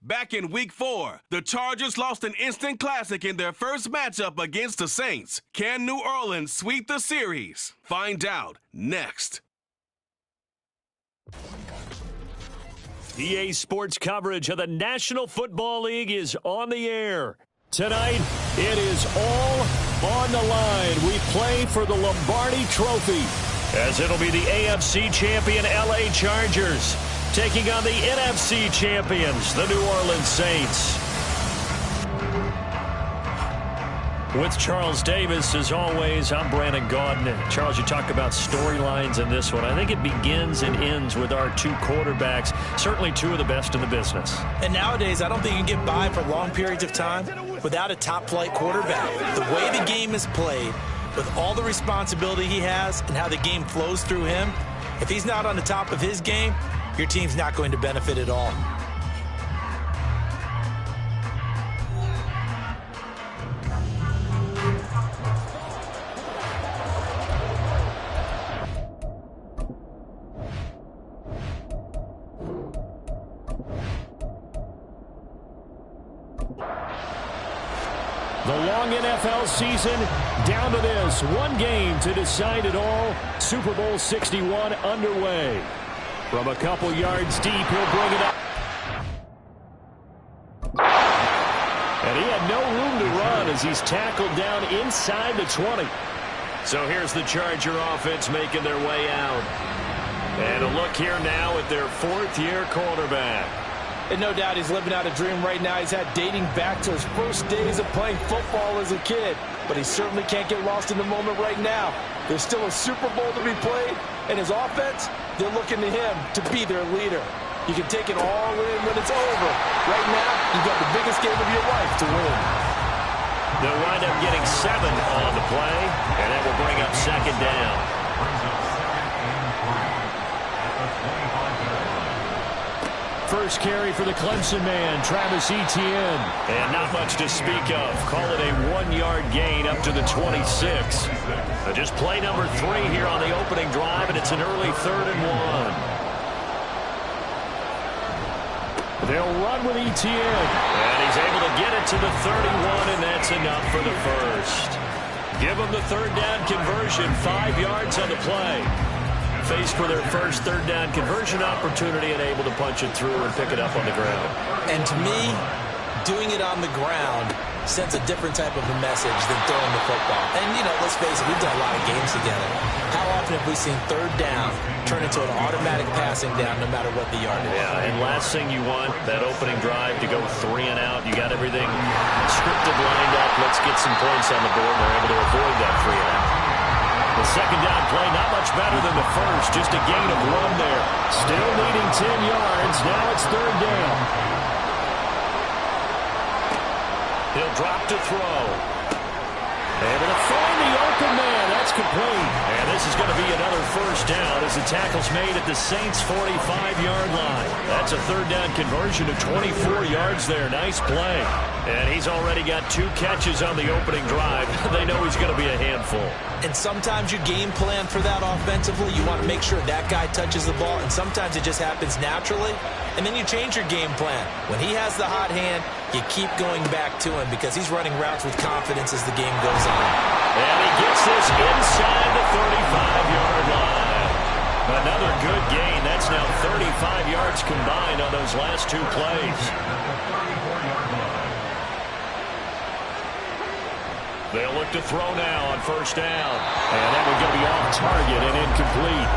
Back in Week 4, the Chargers lost an instant classic in their first matchup against the Saints. Can New Orleans sweep the series? Find out next. EA Sports coverage of the National Football League is on the air. Tonight, it is all on the line. We play for the Lombardi Trophy, as it'll be the AFC champion LA Chargers taking on the NFC champions, the New Orleans Saints. With Charles Davis, as always, I'm Brandon Gaudin. Charles, you talk about storylines in this one. I think it begins and ends with our two quarterbacks, certainly two of the best in the business. And nowadays, I don't think you can get by for long periods of time without a top-flight quarterback. The way the game is played, with all the responsibility he has and how the game flows through him, if he's not on the top of his game, your team's not going to benefit at all. The long NFL season down to this. One game to decide it all. Super Bowl 61 underway. From a couple yards deep, he'll bring it up. And he had no room to run as he's tackled down inside the 20. So here's the Charger offense making their way out. And a look here now at their fourth-year quarterback. And no doubt he's living out a dream right now. He's had dating back to his first days of playing football as a kid. But he certainly can't get lost in the moment right now. There's still a Super Bowl to be played, and his offense, they're looking to him to be their leader. You can take it all in when it's over. Right now, you've got the biggest game of your life to win. They'll wind up getting 7 on the play, and that will bring up second down. First carry for the Clemson man, Travis Etienne. And not much to speak of. Call it a 1-yard gain up to the 26. So just play number 3 here on the opening drive, and it's an early 3rd and 1. They'll run with Etienne. And he's able to get it to the 31, and that's enough for the first. Give them the third down conversion, 5 yards on the play. Faced for their first third down conversion opportunity and able to punch it through and pick it up on the ground. And to me, doing it on the ground sends a different type of a message than throwing the football. And, you know, let's face it, we've done a lot of games together. How often have we seen third down turn into an automatic passing down no matter what the yardage is? Yeah, and last thing you want, that opening drive to go 3 and out. You got everything scripted, lined up. Let's get some points on the board, and they're able to avoid that 3 and out. The second down play, not much better than the first. Just a gain of 1 there. Still needing 10 yards. Now it's third down. He'll drop to throw. Able to find the open man. That's complete. And this is going to be another first down as the tackle's made at the Saints' 45-yard line. That's a third down conversion of 24 yards there. Nice play. And he's already got 2 catches on the opening drive. They know he's going to be a handful. And sometimes you game plan for that offensively. You want to make sure that guy touches the ball, and sometimes it just happens naturally. And then you change your game plan. When he has the hot hand, you keep going back to him because he's running routes with confidence as the game goes on. And he gets this inside the 35-yard line. Another good gain. That's now 35 yards combined on those last 2 plays. They'll look to throw now on first down. And that one going to be off target and incomplete.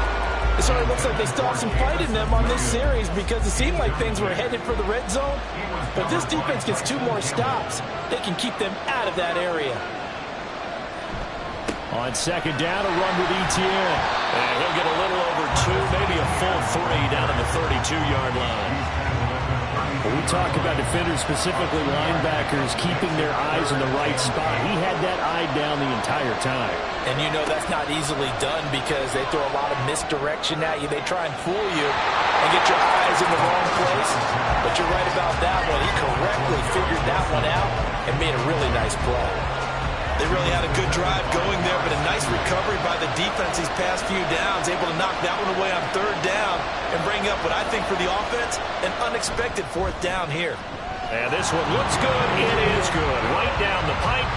It sort of looks like they still have some fight in them on this series because it seemed like things were headed for the red zone. But this defense gets 2 more stops. They can keep them out of that area. On second down, a run with Etienne. And he'll get a little over 2, maybe a full 3 down at the 32-yard line. When we talk about defenders, specifically linebackers, keeping their eyes in the right spot, he had that eye down the entire time. And you know that's not easily done because they throw a lot of misdirection at you. They try and fool you and get your eyes in the wrong place. But you're right about that one. He correctly figured that one out and made a really nice play. They really had a good drive going there, but a nice recovery by the defense these past few downs, able to knock that one away on third down and bring up what I think for the offense, an unexpected fourth down here. And this one looks good. It is good. Right down the pipe.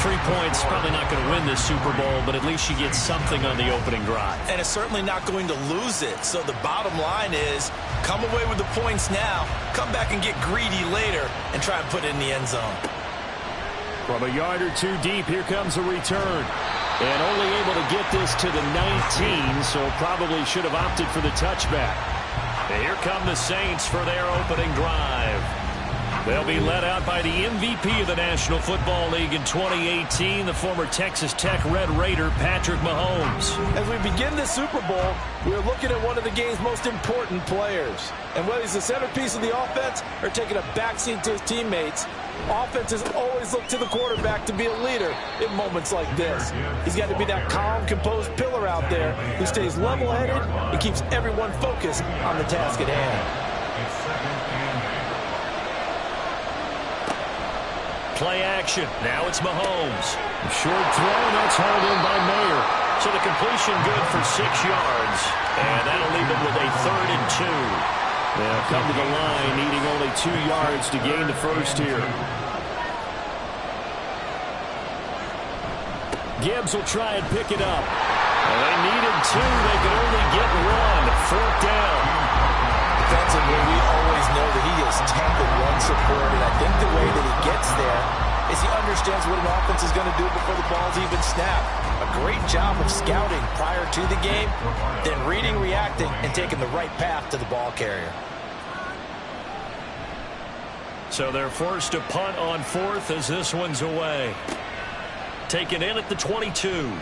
3 points, probably not going to win this Super Bowl, but at least she gets something on the opening drive. And it's certainly not going to lose it. So the bottom line is, come away with the points now, come back and get greedy later, and try and put it in the end zone. From a yard or two deep, here comes a return. And only able to get this to the 19, so probably should have opted for the touchback. And here come the Saints for their opening drive. They'll be led out by the MVP of the National Football League in 2018, the former Texas Tech Red Raider, Patrick Mahomes. As we begin the Super Bowl, we're looking at one of the game's most important players. And whether he's the centerpiece of the offense or taking a backseat to his teammates, offenses always look to the quarterback to be a leader in moments like this. He's got to be that calm, composed pillar out there who stays level-headed and keeps everyone focused on the task at hand. Play action. Now it's Mahomes. Short throw, that's hauled in by Mayer. So the completion good for 6 yards. And that'll leave it with a 3rd and 2. They'll come to the line, needing only 2 yards to gain the first here. Gibbs will try and pick it up. Well, they needed 2. They could only get 1. 4th down. Defensively, we always know that he is tough and run support, and I think the way that he gets there is he understands what an offense is going to do before the ball's even snapped. A great job of scouting prior to the game, then reading, reacting, and taking the right path to the ball carrier. So they're forced to punt on 4th as this one's away. Taken in at the 22.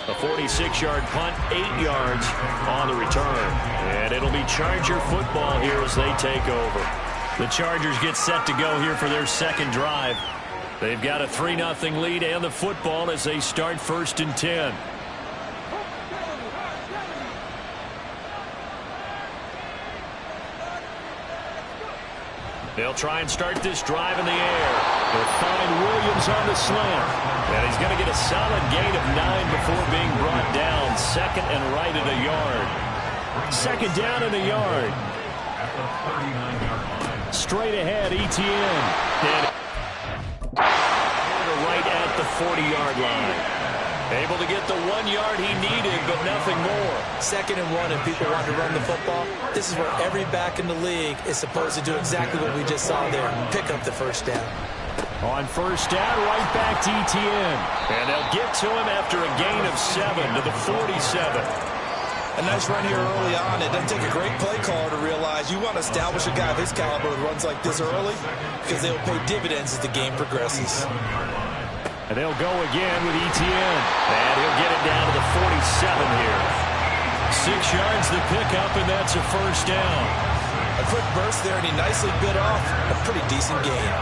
A 46-yard punt, 8 yards on the return. And it'll be Charger football here as they take over. The Chargers get set to go here for their second drive. They've got a 3-0 lead and the football as they start 1st and 10. They'll try and start this drive in the air. They'll find Williams on the slant. And he's going to get a solid gain of 9 before being brought down. 2nd and right at a yard. 2nd down and a yard. Straight ahead, Etienne. And right at the 40-yard line. Able to get the 1 yard he needed, but nothing more. 2nd and 1, and people want to run the football. This is where every back in the league is supposed to do exactly what we just saw there. Pick up the first down. On 1st down, right back to Etienne. And they'll get to him after a gain of 7 to the 47. A nice run here early on. It doesn't take a great play caller to realize you want to establish a guy of his caliber who runs like this early because they'll pay dividends as the game progresses. And they'll go again with Etienne. And he'll get it down to the 47 here. 6 yards to pick up, and that's a 1st down. A quick burst there, and he nicely bit off a pretty decent gain.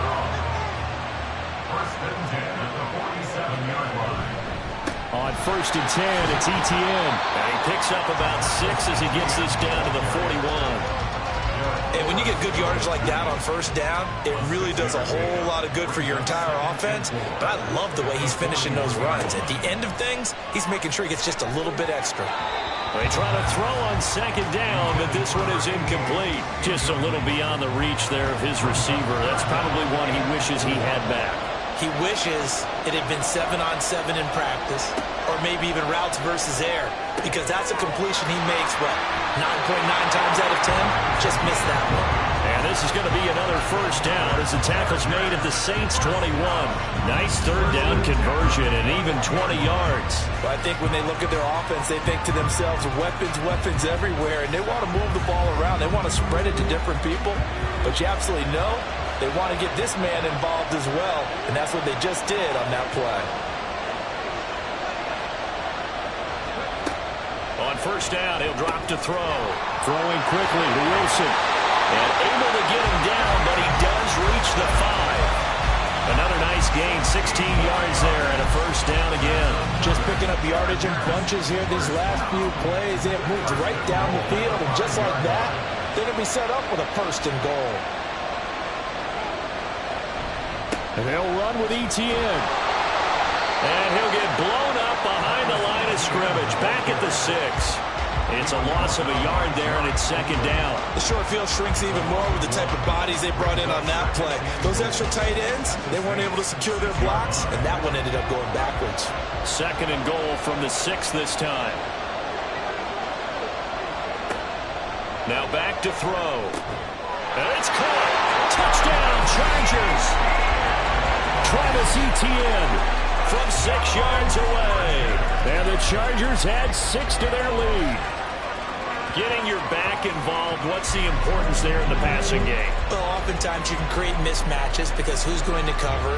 On 1st and 10, it's Etienne. And he picks up about 6 as he gets this down to the 41. And when you get good yardage like that on 1st down, it really does a whole lot of good for your entire offense. But I love the way he's finishing those runs. At the end of things, he's making sure he gets just a little bit extra. They try to throw on 2nd down, but this one is incomplete. Just a little beyond the reach there of his receiver. That's probably one he wishes he had back. He wishes it had been 7-on-7 in practice, or maybe even routes versus air, because that's a completion he makes, what, 9.9 times out of 10? Just missed that one. And this is going to be another 1st down as the tackle's made at the Saints' 21. Nice 3rd down conversion and even 20 yards. Well, I think when they look at their offense, they think to themselves, weapons, weapons everywhere, and they want to move the ball around. They want to spread it to different people, but you absolutely know they want to get this man involved as well, and that's what they just did on that play. On 1st down, he'll drop to throw. Throwing quickly to Wilson. And able to get him down, but he does reach the 5. Another nice gain, 16 yards there, and a 1st down again. Just picking up yardage in bunches here these last few plays. They have moved right down the field, and just like that, they're going to be set up with a 1st and goal. And they'll run with ETN. And he'll get blown up behind the line of scrimmage. Back at the 6. It's a loss of a yard there, and it's second down. The short field shrinks even more with the type of bodies they brought in on that play. Those extra tight ends, they weren't able to secure their blocks, and that one ended up going backwards. Second and goal from the 6 this time. Now back to throw. And it's caught. Touchdown, Chargers. Travis Etienne from 6 yards away. And the Chargers add 6 to their lead. Getting your back involved, what's the importance there in the passing game? Well, oftentimes you can create mismatches because who's going to cover,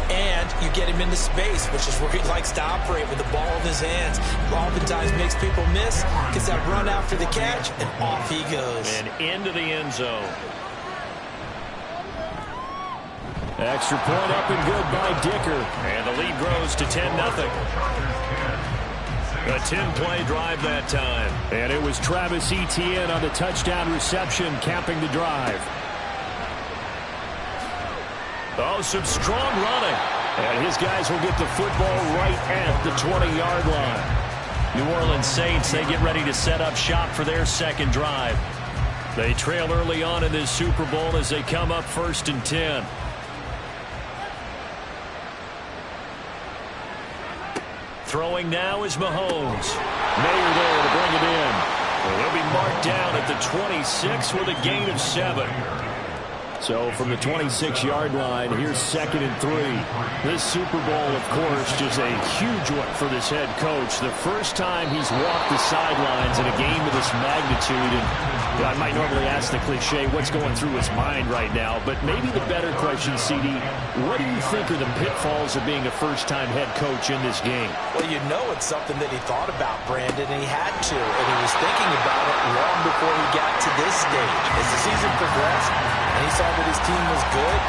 and you get him into space, which is where he likes to operate with the ball in his hands. Oftentimes makes people miss, gets that run after the catch, and off he goes. And into the end zone. Extra point up and good by Dicker. And the lead grows to 10-0. A 10-play drive that time. And it was Travis Etienne on the touchdown reception, capping the drive. Oh, some strong running. And his guys will get the football right at the 20-yard line. New Orleans Saints, they get ready to set up shop for their second drive. They trail early on in this Super Bowl as they come up 1st and 10. Throwing now is Mahomes. Mayer there to bring it in. Well, he'll be marked down at the 26 with a gain of 7. So from the 26-yard line, here's 2nd and 3. This Super Bowl, of course, just a huge one for this head coach. The first time he's walked the sidelines in a game of this magnitude. And I might normally ask the cliche, what's going through his mind right now? But maybe the better question, CD, what do you think are the pitfalls of being a first-time head coach in this game? Well, you know it's something that he thought about, Brandon, and he had to. And he was thinking about it long before he got to this stage. As the season progressed, and he saw that his team was good,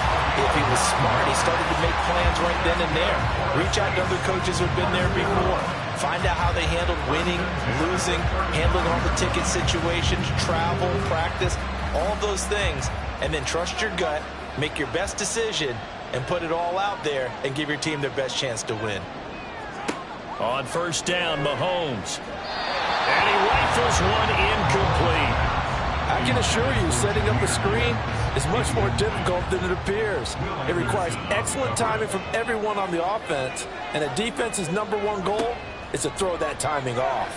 if he was smart, he started to make plans right then and there. Reach out to other coaches who have been there before. Find out how they handled winning, losing, handling all the ticket situations, travel, practice, all those things. And then trust your gut, make your best decision, and put it all out there and give your team their best chance to win. On 1st down, Mahomes. And he rifles one incomplete. I can assure you, setting up a screen is much more difficult than it appears. It requires excellent timing from everyone on the offense, and a defense's #1 goal is to throw that timing off.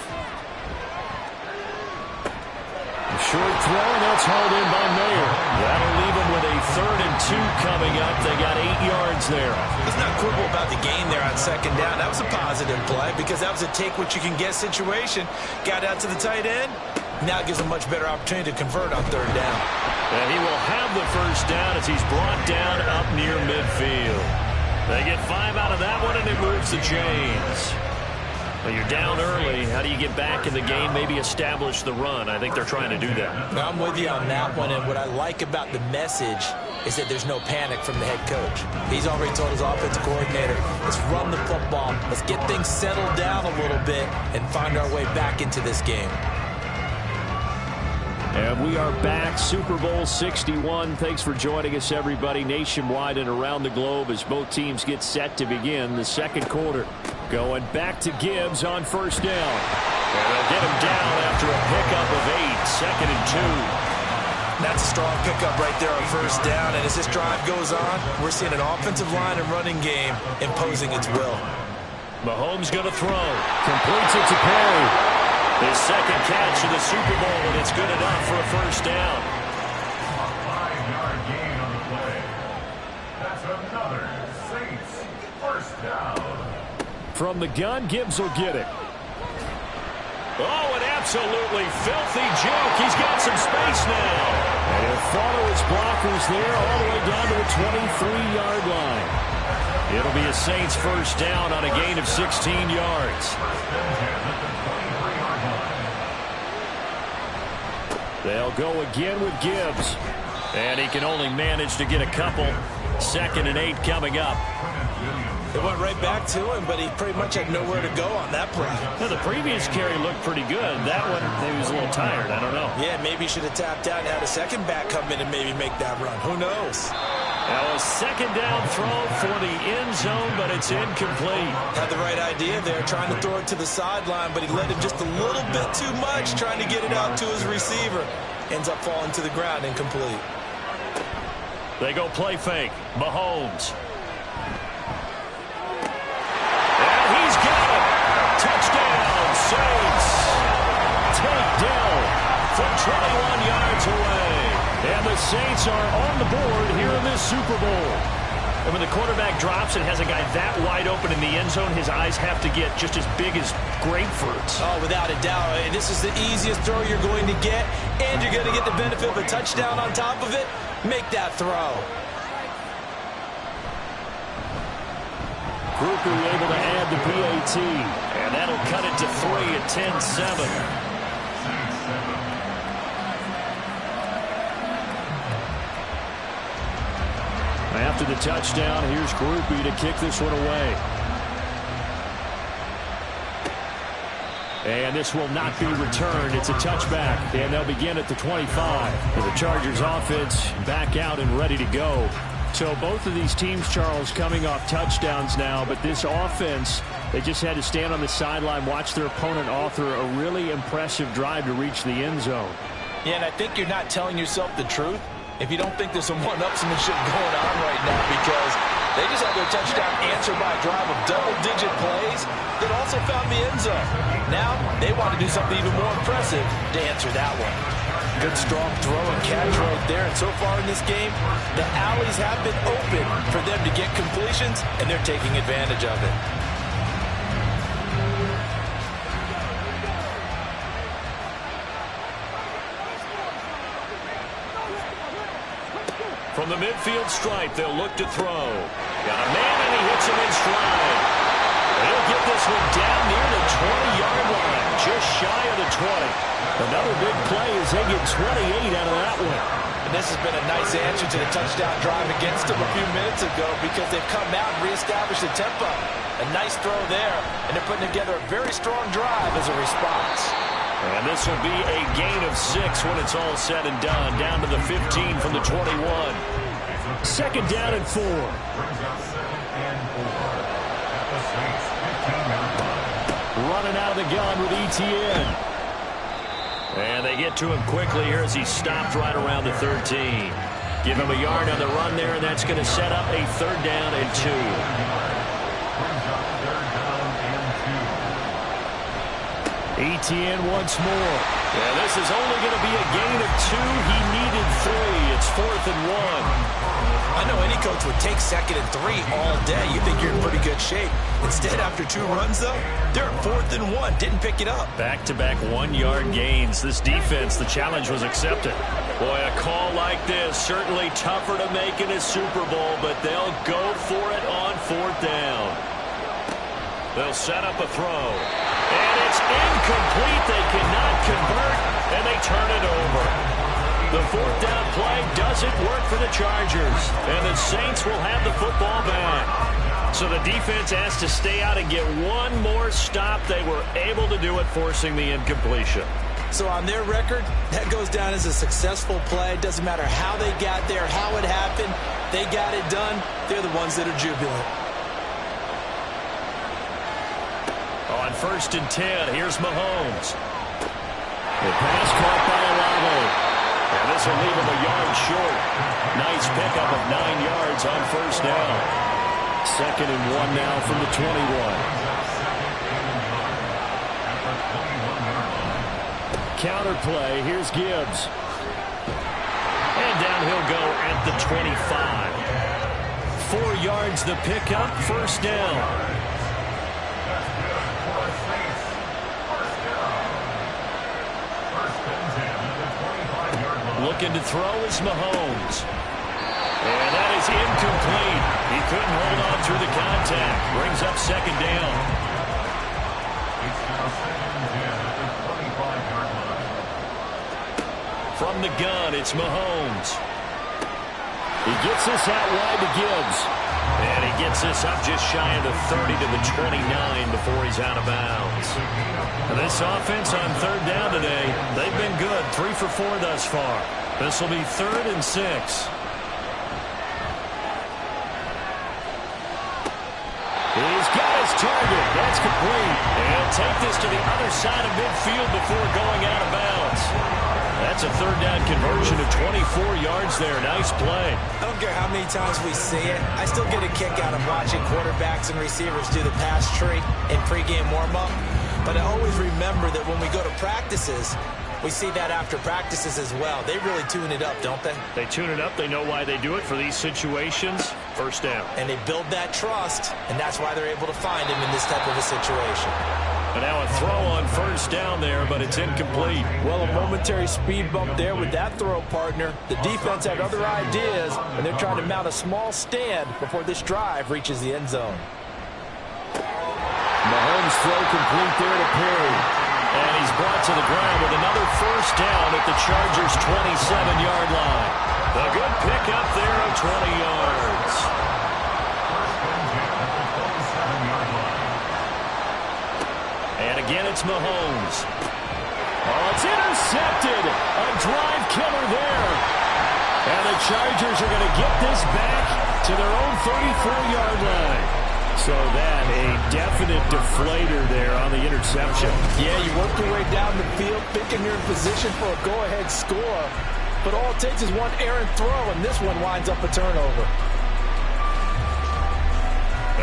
A short throw, and that's hauled in by Mayer. That'll leave them with a 3rd and 2 coming up. They got 8 yards there. Let's not quibble about the gain there on 2nd down. That was a positive play because that was a take-what-you-can-get situation. Got out to the tight end. Now it gives a much better opportunity to convert on 3rd down. And he will have the 1st down as he's brought down up near midfield. They get 5 out of that one, and it moves the chains. Well, you're down early. How do you get back in the game, maybe establish the run? I think they're trying to do that. I'm with you on that one, and what I like about the message is that there's no panic from the head coach. He's already told his offensive coordinator, let's run the football, let's get things settled down a little bit, and find our way back into this game. And we are back, Super Bowl 61. Thanks for joining us, everybody, nationwide and around the globe as both teams get set to begin the second quarter. Going back to Gibbs on 1st down. And they'll get him down after a pickup of 8, 2nd and 2. That's a strong pickup right there on 1st down, and as this drive goes on, we're seeing an offensive line and running game imposing its will. Mahomes going to throw. Completes it to Perry. His 2nd catch of the Super Bowl, and it's good enough for a 1st down. 5-yard gain on the play. That's another Saints 1st down. From the gun, Gibbs will get it. Oh, an absolutely filthy juke. He's got some space now. And he'll follow his blockers there all the way down to the 23-yard line. It'll be a Saints 1st down on a gain of 16 yards. They'll go again with Gibbs. And he can only manage to get a couple. 2nd and 8 coming up. They went right back to him, but he pretty much had nowhere to go on that play. Well, the previous carry looked pretty good. That one, maybe he was a little tired. I don't know. Yeah, maybe he should have tapped out and had a second back come in and maybe make that run. Who knows? Now a second down throw for the end zone, but it's incomplete. Had the right idea there, trying to throw it to the sideline, but he led him just a little bit too much, trying to get it out to his receiver. Ends up falling to the ground, incomplete. They go play fake. Mahomes. And he's got it. Touchdown, Saints. Takedown from 21 yards away. And the Saints are on the board here in this Super Bowl. And when the quarterback drops and has a guy that wide open in the end zone, his eyes have to get just as big as grapefruits. Oh, without a doubt. And this is the easiest throw you're going to get, and you're going to get the benefit of a touchdown on top of it. Make that throw. Grupe able to add the PAT. And that'll cut it to 3 at 10-7. After the touchdown, here's Grupe to kick this one away. And this will not be returned. It's a touchback, and they'll begin at the 25. The Chargers offense back out and ready to go. So both of these teams, Charles, coming off touchdowns now, but this offense, they just had to stand on the sideline, watch their opponent author a really impressive drive to reach the end zone. Yeah, and I think you're not telling yourself the truth if you don't think there's some one-upsmanship going on right now, because they just had their touchdown answered by a drive of double-digit plays that also found the end zone. Now they want to do something even more impressive to answer that one. Good, strong throw and catch right there. And so far in this game, the alleys have been open for them to get completions, and they're taking advantage of it. From the midfield stripe, they'll look to throw. Got a man, and he hits him in stride. He'll get this one down near the 20-yard line, just shy of the 20. Another big play as they get 28 out of that one. And this has been a nice answer to the touchdown drive against them a few minutes ago, because they've come out and reestablished the tempo. A nice throw there, and they're putting together a very strong drive as a response. And this will be a gain of 6 when it's all said and done. Down to the 15 from the 21. Second down and 4. Running out of the gun with Etienne. And they get to him quickly here as he stopped right around the 13. Give him a yard on the run there, and that's going to set up a 3rd down and 2. Etienne once more. Yeah, this is only going to be a gain of 2. He needed 3. It's 4th and 1. I know any coach would take 2nd and 3 all day. You think you're in pretty good shape. Instead, after 2 runs, though, they're at 4th and 1. Didn't pick it up. Back-to-back 1-yard gains. This defense, the challenge was accepted. Boy, a call like this, certainly tougher to make in a Super Bowl, but they'll go for it on 4th down. They'll set up a throw. And it's incomplete. They cannot convert, and they turn it over. The 4th down play doesn't work for the Chargers, and the Saints will have the football back. So the defense has to stay out and get one more stop. They were able to do it, forcing the incompletion. So on their record, that goes down as a successful play. It doesn't matter how they got there, how it happened. They got it done. They're the ones that are jubilant. On 1st and 10, here's Mahomes. The pass caught by Olave. And this will leave him a yard short. Nice pickup of 9 yards on 1st down. 2nd and 1 now from the 21. Counter play. Here's Gibbs. And down he'll go at the 25. 4 yards the pickup. 1st down. Looking to throw is Mahomes. And that is incomplete. He couldn't hold on through the contact. Brings up 2nd down. From the gun, it's Mahomes. He gets this out wide to Gibbs. And he gets this up just shy of the 30 to the 29 before he's out of bounds. And this offense on 3rd down today, they've been good. 3 for 4 thus far. This will be 3rd and 6. target. That's complete. And take this to the other side of midfield before going out of bounds. That's a third down conversion of 24 yards there. Nice play. I don't care how many times we see it. I still get a kick out of watching quarterbacks and receivers do the pass tree in pregame warm-up. But I always remember that when we go to practices, we see that after practices as well. They really tune it up, don't they? They tune it up. They know why they do it for these situations. First down. And they build that trust, and that's why they're able to find him in this type of a situation. And now a throw on first down there, but it's incomplete. Well, a momentary speed bump there with that throw, partner. The defense had other ideas, and they're trying to mount a small stand before this drive reaches the end zone. Mahomes throw complete there to Perry. And he's brought to the ground with another first down at the Chargers' 27-yard line. A good pickup there of 20 yards. And again, it's Mahomes. Oh, it's intercepted. A drive killer there. And the Chargers are going to get this back to their own 34-yard line. So that, a definite deflator there on the interception. Yeah, you work your way down the field, thinking you're in position for a go-ahead score. But all it takes is one errant throw, and this one winds up a turnover.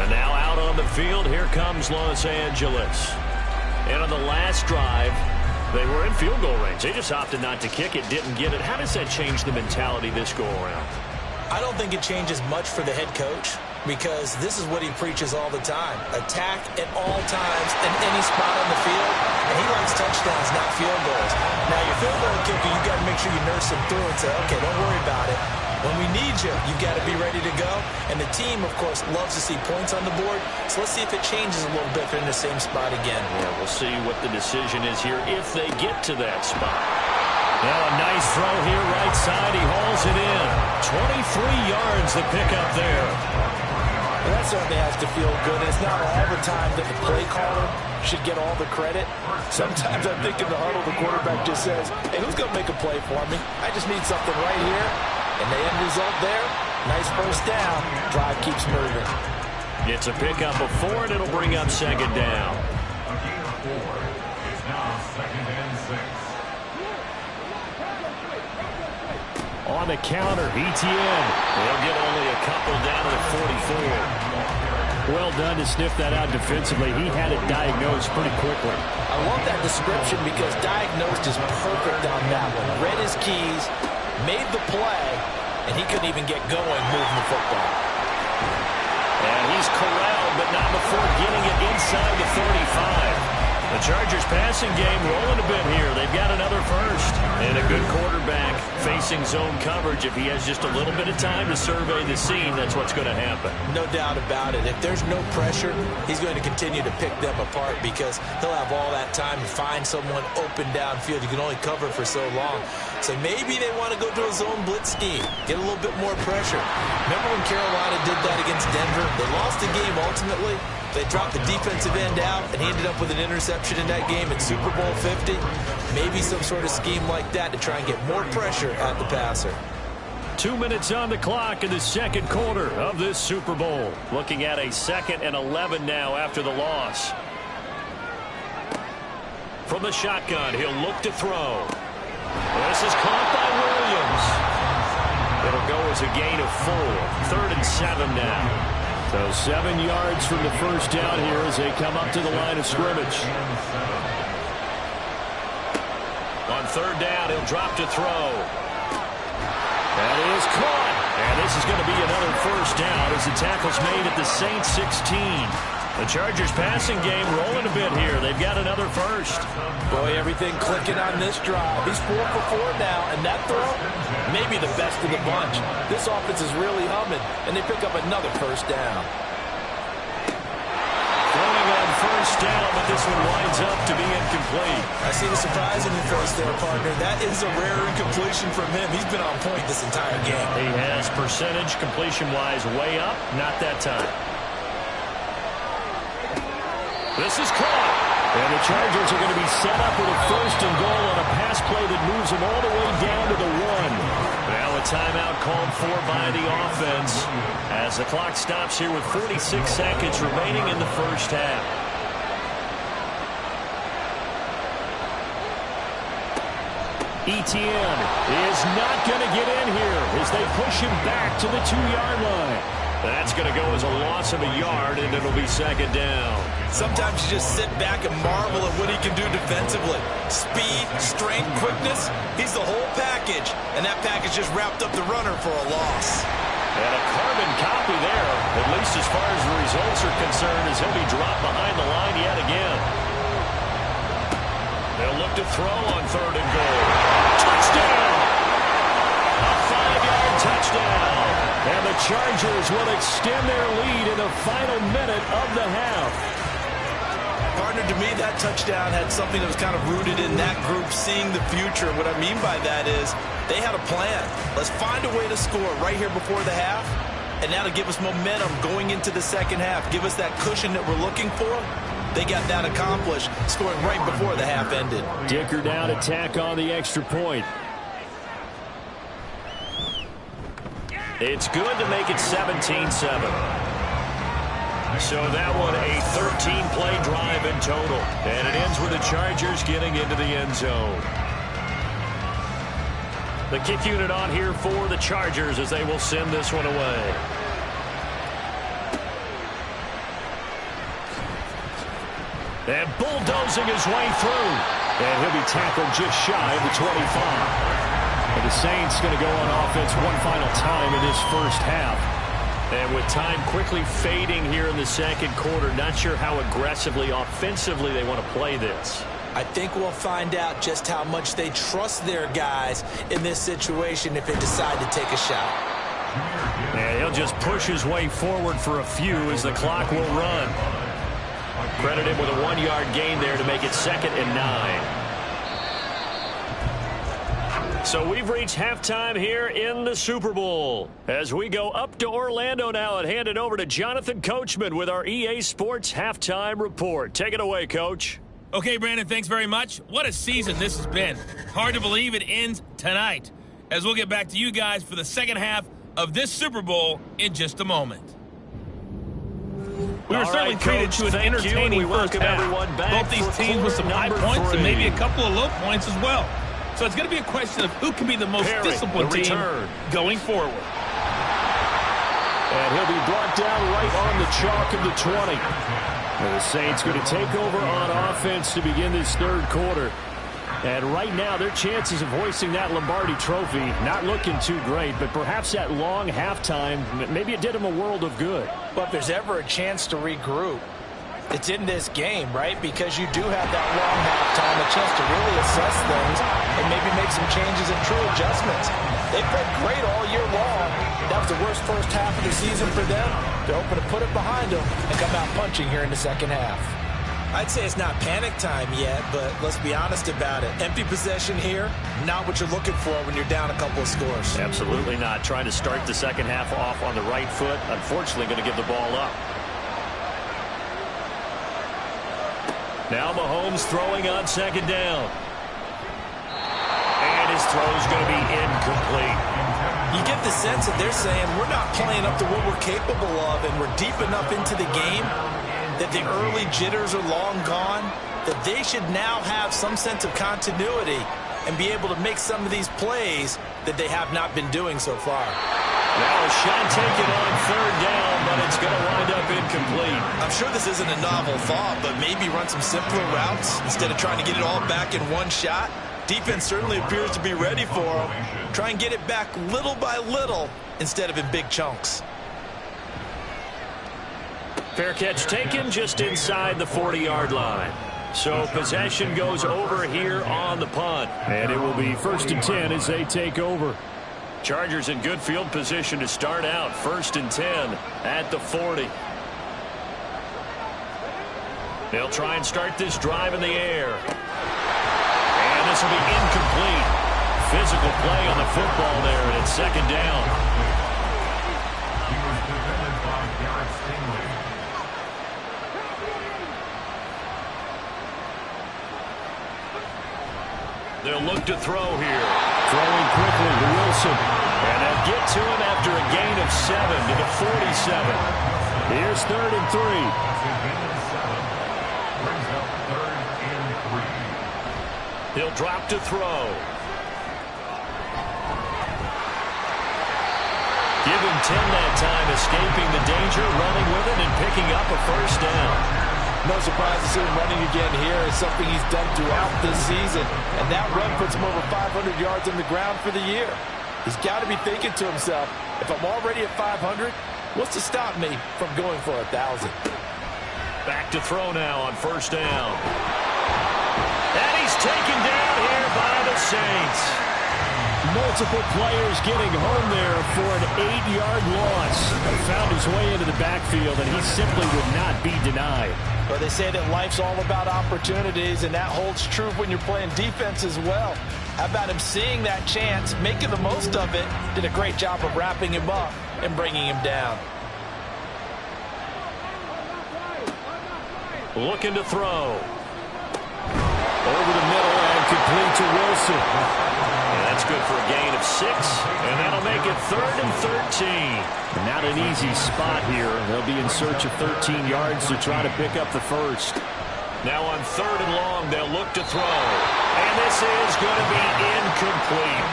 And now out on the field, here comes Los Angeles. And on the last drive, they were in field goal range. They just opted not to kick it, didn't get it. How does that change the mentality this go-around? I don't think it changes much for the head coach, because this is what he preaches all the time. Attack at all times in any spot on the field, and he likes touchdowns, not field goals. Now, your field goal kicker, you got to make sure you nurse him through and say, okay, don't worry about it. When we need you, you've got to be ready to go. And the team, of course, loves to see points on the board. So let's see if it changes a little bit if they're in the same spot again. Yeah, we'll see what the decision is here if they get to that spot. Now a nice throw here right side. He hauls it in. 23 yards the pickup there. Well, that certainly has to feel good. It's not all the time that the play caller should get all the credit. Sometimes I think in the huddle, the quarterback just says, hey, who's going to make a play for me? I just need something right here. And the end result there, nice first down. Drive keeps moving. It's a pickup of 4, and it'll bring up second down. A gain of 4. It's now 2nd and 6. On the counter, ETN. They'll get only a couple down to the 44. Well done to sniff that out defensively. He had it diagnosed pretty quickly. I love that description because diagnosed is perfect on that one. Read his keys, made the play, and he couldn't even get going moving the football. And he's corralled, but not before getting it inside the 35. The Chargers passing game rolling a bit here. They've got another first. And a good quarterback facing zone coverage. If he has just a little bit of time to survey the scene, that's what's going to happen. No doubt about it. If there's no pressure, he's going to continue to pick them apart because he'll have all that time to find someone open downfield. You can only cover for so long. So maybe they want to go to a zone blitz scheme, get a little bit more pressure. Remember when Carolina did that against Denver? They lost the game ultimately. They dropped the defensive end out, and he ended up with an interception in that game at Super Bowl 50. Maybe some sort of scheme like that to try and get more pressure at the passer. 2 minutes on the clock in the second quarter of this Super Bowl. Looking at a 2nd and 11 now after the loss. From the shotgun, he'll look to throw. This is caught by Williams. It'll go as a gain of 4. 3rd and 7 now. So 7 yards from the first down here as they come up to the line of scrimmage. On 3rd down, he'll drop to throw. That is caught. And this is going to be another first down as the tackle's made at the Saints 16. The Chargers passing game rolling a bit here. They've got another first. Boy, everything clicking on this drive. He's 4 for 4 now, and that throw, maybe the best of the bunch. This offense is really humming, and they pick up another first down. Throwing on first down, but this one winds up to be incomplete. I see the surprise in your face there, partner. That is a rare incompletion from him. He's been on point this entire game. He has percentage completion-wise way up, not that time. This is caught. And the Chargers are going to be set up with a 1st and goal on a pass play that moves them all the way down to the 1. Now a a timeout called for by the offense as the clock stops here with 46 seconds remaining in the first half. Etienne is not going to get in here as they push him back to the 2-yard line. That's going to go as a loss of a yard, and it'll be second down. Sometimes you just sit back and marvel at what he can do defensively. Speed, strength, quickness, he's the whole package. And that package just wrapped up the runner for a loss. And a carbon copy there, at least as far as the results are concerned, as he'll be dropped behind the line yet again. They'll look to throw on 3rd and goal. Touchdown! A 5-yard touchdown. And the Chargers will extend their lead in the final minute of the half. Partner, to me, that touchdown had something that was kind of rooted in that group seeing the future. What I mean by that is they had a plan. Let's find a way to score right here before the half, and that'll give us momentum going into the second half. Give us that cushion that we're looking for. They got that accomplished, scoring right before the half ended. Dicker down to tack on the extra point. It's good to make it 17-7. So that one a 13-play drive in total. And it ends with the Chargers getting into the end zone. The kick unit on here for the Chargers as they will send this one away. And bulldozing his way through. And he'll be tackled just shy of the 25. And the Saints going to go on offense one final time in this first half. And with time quickly fading here in the second quarter, not sure how aggressively, offensively they want to play this. I think we'll find out just how much they trust their guys in this situation if they decide to take a shot. And he'll just push his way forward for a few as the clock will run. Credit him with a 1-yard gain there to make it 2nd and 9. So we've reached halftime here in the Super Bowl. As we go up to Orlando now and hand it over to Jonathan Coachman with our EA Sports Halftime Report. Take it away, Coach. Okay, Brandon, thanks very much. What a season this has been. Hard to believe it ends tonight, as we'll get back to you guys for the second half of this Super Bowl in just a moment. We were certainly treated to an entertaining first half. Both these teams with some high points and maybe a couple of low points as well. So it's going to be a question of who can be the most disciplined team going forward. And he'll be brought down right on the chalk of the 20. And the Saints going to take over on offense to begin this third quarter. And right now, their chances of hoisting that Lombardi trophy not looking too great, but perhaps that long halftime, maybe it did them a world of good. But if there's ever a chance to regroup, it's in this game, right? Because you do have that long halftime, a chance to really assess things and maybe make some changes and true adjustments. They've played great all year long. That was the worst first half of the season for them. They're hoping to put it behind them and come out punching here in the second half. I'd say it's not panic time yet, but let's be honest about it. Empty possession here, not what you're looking for when you're down a couple of scores. Absolutely not. Trying to start the second half off on the right foot. Unfortunately, going to give the ball up. Now Mahomes throwing on second down. And his throw's going to be incomplete. You get the sense that they're saying we're not playing up to what we're capable of, and we're deep enough into the game that the early jitters are long gone, that they should now have some sense of continuity and be able to make some of these plays that they have not been doing so far. Now a shot taken on third down, but it's going to wind up incomplete. I'm sure this isn't a novel thought, but maybe run some simpler routes instead of trying to get it all back in one shot. Defense certainly appears to be ready for them. Try and get it back little by little instead of in big chunks. Fair catch taken just inside the 40-yard line. So possession goes over here on the punt. And it will be 1st and 10 as they take over. Chargers in good field position to start out. 1st and 10 at the 40. They'll try and start this drive in the air. And this will be incomplete. Physical play on the football there, and it's 2nd down. They'll look to throw here. Throwing quickly to Wilson. And get to him after a gain of 7 to the 47. Here's 3rd and 3. He'll drop to throw. Give him 10 that time, escaping the danger, running with it, and picking up a first down. No surprise to see him running again here. It's something he's done throughout this season. And that run puts him over 500 yards on the ground for the year. He's got to be thinking to himself, if I'm already at 500, what's to stop me from going for 1,000? Back to throw now on first down. And he's taken down here by the Saints. Multiple players getting home there for an 8-yard loss. He found his way into the backfield, and he simply would not be denied. Well, they say that life's all about opportunities, and that holds true when you're playing defense as well. How about him seeing that chance, making the most of it, did a great job of wrapping him up and bringing him down. Looking to throw. Over the middle and complete to Wilson. And that's good for a gain of 6, and that'll make it 3rd and 13. Not an easy spot here. They'll be in search of 13 yards to try to pick up the first. Now on 3rd and long, they'll look to throw. And this is going to be incomplete.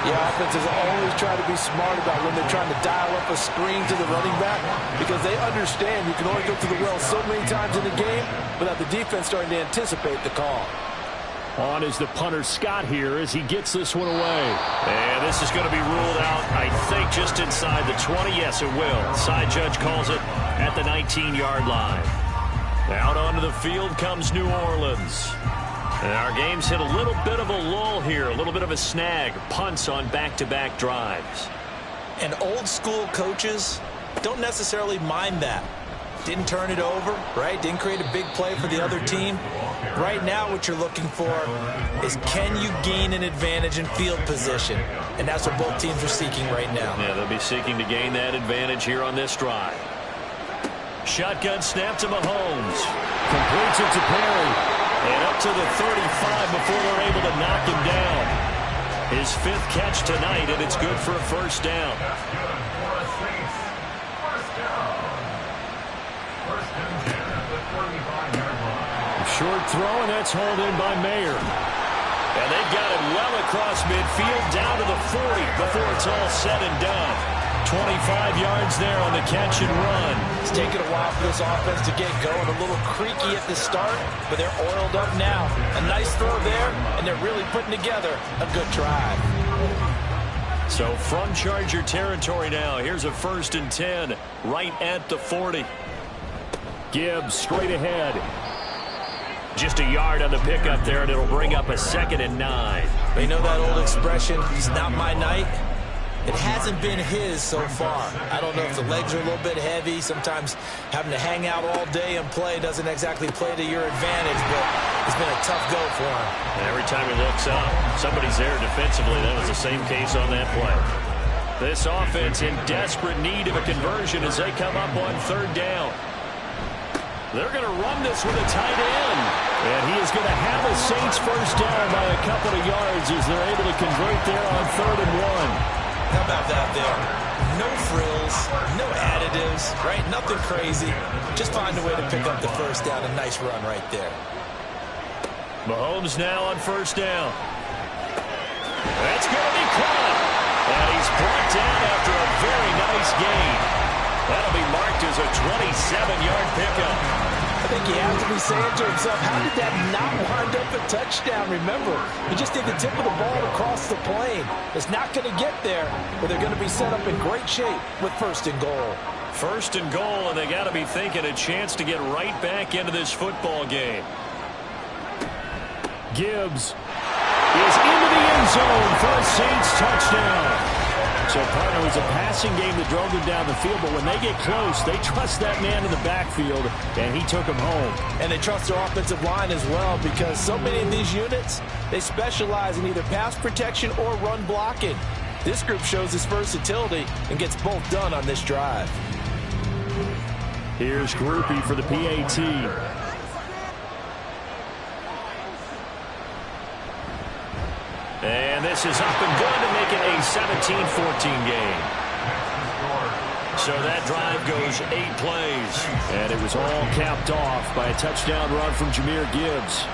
The offenses always try to be smart about when they're trying to dial up a screen to the running back, because they understand you can only go to the well so many times in the game without the defense starting to anticipate the call. On is the punter Scott here as he gets this one away. And this is going to be ruled out, I think, just inside the 20. Yes, it will. Side judge calls it at the 19-yard line. Out onto the field comes New Orleans. And our game's hit a little bit of a lull here, a little bit of a snag. Punts on back-to-back drives. And old-school coaches don't necessarily mind that. Didn't turn it over, right? Didn't create a big play for the other team. Right now what you're looking for is, can you gain an advantage in field position? And that's what both teams are seeking right now. Yeah, they'll be seeking to gain that advantage here on this drive. Shotgun snap to Mahomes. Completes it to Perry. And up to the 35 before they're able to knock him down. His 5th catch tonight, and it's good for a first down. Short throw, and that's hauled in by Mayer. And they've got it well across midfield, down to the 40 before it's all said and done. 25 yards there on the catch and run. It's taken a while for this offense to get going. A little creaky at the start, but they're oiled up now. A nice throw there, and they're really putting together a good drive. So from Charger territory now, here's a 1st and 10 right at the 40. Gibbs straight ahead. Just a yard on the pickup there, and it'll bring up a 2nd and 9. You know that old expression, it's not my night? It hasn't been his so far. I don't know if the legs are a little bit heavy. Sometimes having to hang out all day and play doesn't exactly play to your advantage, but it's been a tough go for him. And every time he looks up, somebody's there defensively. That was the same case on that play. This offense in desperate need of a conversion as they come up on 3rd down. They're going to run this with a tight end. And he is going to have a Saints first down by a couple of yards as they're able to convert there on 3rd and 1. How about that there? No frills, no additives, right? Nothing crazy. Just find a way to pick up the first down. A nice run right there. Mahomes now on 1st down. That's going to be caught. And he's brought down after a very nice gain. That'll be marked as a 27-yard pickup. I think he has to be saying to himself, how did that not wind up a touchdown? Remember, he just did the tip of the ball across the plane. It's not going to get there, but they're going to be set up in great shape with 1st and goal. 1st and goal, and they got to be thinking a chance to get right back into this football game. Gibbs is into the end zone for a Saints touchdown. So, partner, it was a passing game that drove them down the field, but when they get close, they trust that man in the backfield, and he took him home. And they trust their offensive line as well, because so many of these units, they specialize in either pass protection or run blocking. This group shows its versatility and gets both done on this drive. Here's Groupie for the PAT. And this is up and good to make it a 17-14 game. So that drive goes 8 plays. And it was all capped off by a touchdown run from Jahmyr Gibbs.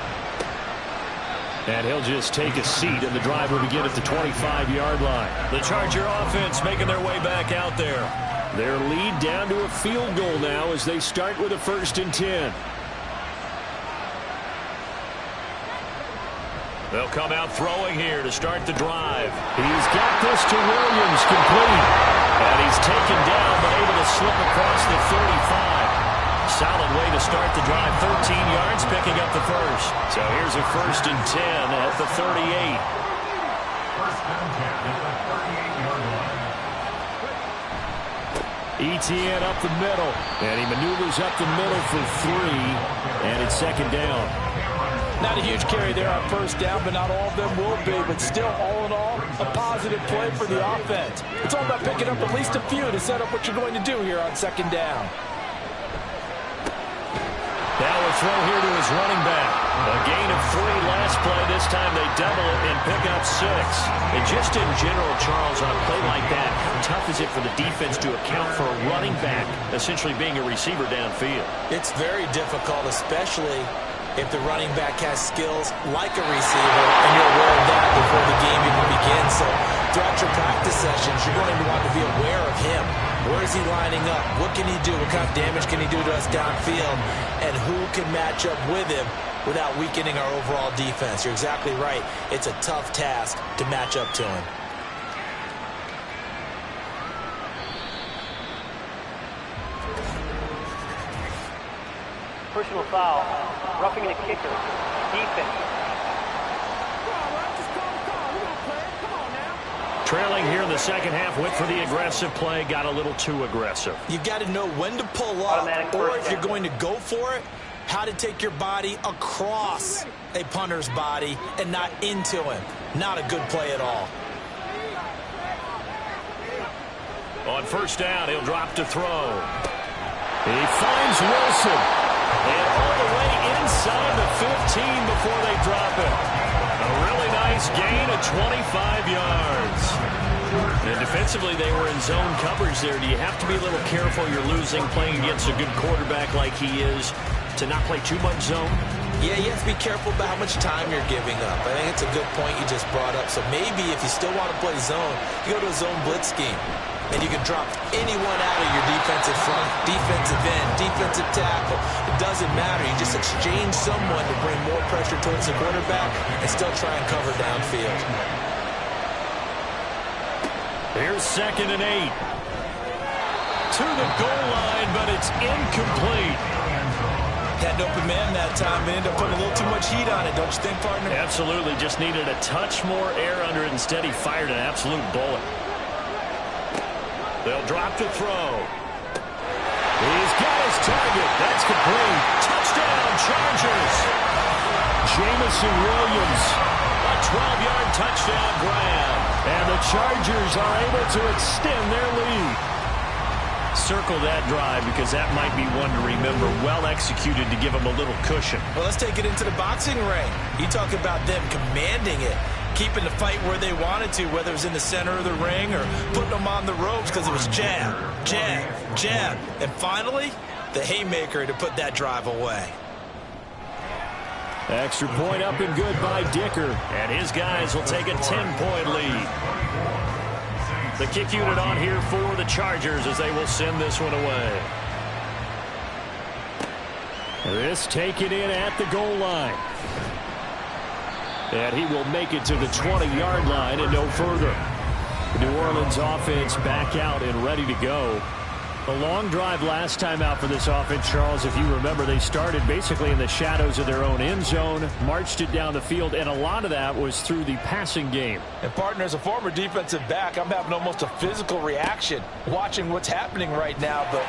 And he'll just take a seat, and the drive will begin at the 25-yard line. The Charger offense making their way back out there. Their lead down to a field goal now as they start with a 1st and 10. They'll come out throwing here to start the drive. He's got this to Williams, complete. And he's taken down, but able to slip across the 35. Solid way to start the drive. 13 yards, picking up the first. So here's a 1st and 10 at the 38. 1st and 10 at the 38-yard line. ETN up the middle, and he maneuvers up the middle for 3, and it's 2nd down. Not a huge carry there on 1st down, but not all of them will be. But still, all in all, a positive play for the offense. It's all about picking up at least a few to set up what you're going to do here on 2nd down. Now a throw here to his running back. A gain of 3 last play. This time they double it and pick up 6. And just in general, Charles, on a play like that, how tough is it for the defense to account for a running back essentially being a receiver downfield? It's very difficult, especially if the running back has skills like a receiver, and you're aware of that before the game even begins. So throughout your practice sessions, you're going to want to be aware of him. Where is he lining up? What can he do? What kind of damage can he do to us downfield? And who can match up with him without weakening our overall defense? You're exactly right. It's a tough task to match up to him. Personal foul, roughing the kicker, defense. Trailing here in the 2nd half, went for the aggressive play, got a little too aggressive. You've got to know when to pull up, or if you're going to go for it, how to take your body across a punter's body and not into him. Not a good play at all. On 1st down, he'll drop to throw. He finds Wilson. And all the way inside the 15 before they drop it. A really nice gain of 25 yards. And defensively, they were in zone coverage there. Do you have to be a little careful? You're losing, playing against a good quarterback like he is, to not play too much zone? Yeah, you have to be careful about how much time you're giving up. I think it's a good point you just brought up. So maybe if you still want to play zone, you go to a zone blitz scheme. And you can drop anyone out of your defensive front, defensive end, defensive tackle. It doesn't matter. You just exchange someone to bring more pressure towards the quarterback and still try and cover downfield. Here's 2nd and 8. To the goal line, but it's incomplete. Had an open man that time and ended up putting a little too much heat on it, don't you think, partner? Absolutely. Just needed a touch more air under it. Instead, he fired an absolute bullet. They'll drop to throw. He's got his target. That's complete. Touchdown, Chargers. Jamison Williams. A 12-yard touchdown grab. And the Chargers are able to extend their lead. Circle that drive because that might be one to remember. Well executed to give them a little cushion. Well, let's take it into the boxing ring. You talk about them commanding it, keeping the fight where they wanted to, whether it was in the center of the ring or putting them on the ropes because it was jab, jab, jab. And finally, the haymaker to put that drive away. Extra point up and good by Dicker. And his guys will take a 10-point lead. The kick unit on here for the Chargers as they will send this one away. This taken in at the goal line. And he will make it to the 20-yard line and no further. The New Orleans offense back out and ready to go. A long drive last time out for this offense, Charles. If you remember, they started basically in the shadows of their own end zone, marched it down the field, and a lot of that was through the passing game. And, partner, as a former defensive back, I'm having almost a physical reaction watching what's happening right now. But